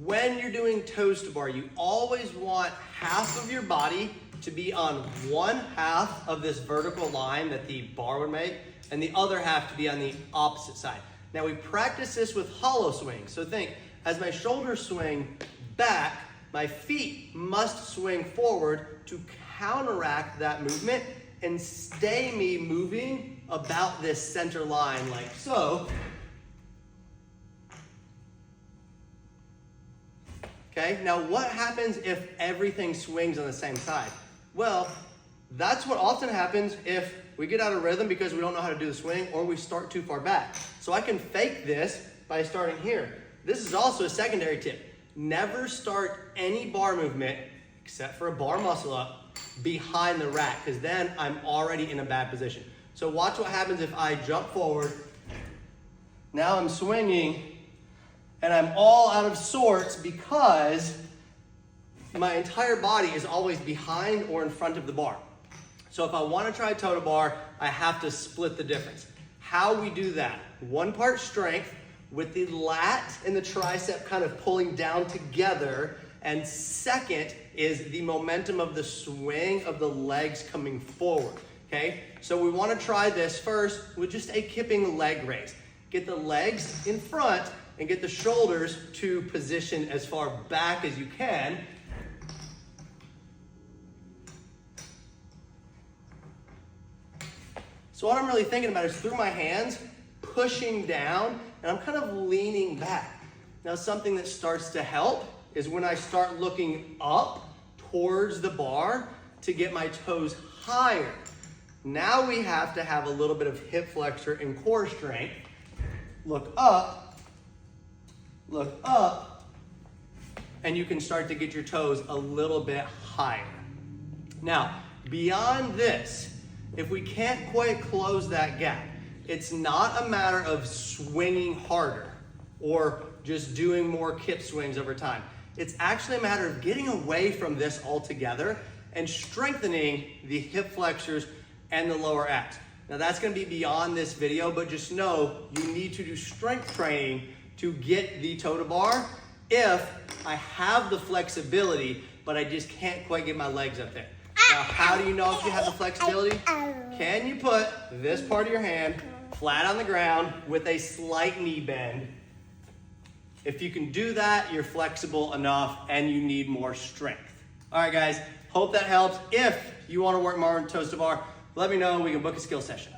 when you're doing toes to bar, you always want half of your body to be on one half of this vertical line that the bar would make, and the other half to be on the opposite side. Now we practice this with hollow swing. So think, as my shoulders swing back, my feet must swing forward to counteract that movement and stay me moving about this center line like so. Okay, now what happens if everything swings on the same side? Well, that's what often happens if we get out of rhythm because we don't know how to do the swing or we start too far back. So I can fake this by starting here. This is also a secondary tip. Never start any bar movement, except for a bar muscle up, behind the rack, because then I'm already in a bad position. So watch what happens if I jump forward. Now I'm swinging, and I'm all out of sorts because my entire body is always behind or in front of the bar. So if I want to try toe to bar, I have to split the difference. How we do that? One part strength with the lat and the tricep kind of pulling down together, and second is the momentum of the swing of the legs coming forward, okay? So we want to try this first with just a kipping leg raise. Get the legs in front and get the shoulders to position as far back as you can. So what I'm really thinking about is through my hands, pushing down, and I'm kind of leaning back. Now something that starts to help is when I start looking up towards the bar to get my toes higher. Now we have to have a little bit of hip flexor and core strength. Look up, and you can start to get your toes a little bit higher. Now, beyond this, if we can't quite close that gap, it's not a matter of swinging harder or just doing more kip swings over time. It's actually a matter of getting away from this altogether and strengthening the hip flexors and the lower abs. Now that's gonna be beyond this video, but just know you need to do strength training to get the toe to bar if I have the flexibility, but I just can't quite get my legs up there. Now, how do you know if you have the flexibility? Can you put this part of your hand flat on the ground with a slight knee bend? If you can do that, you're flexible enough and you need more strength. All right, guys, hope that helps. If you want to work more on toes to bar, let me know. We can book a skill session.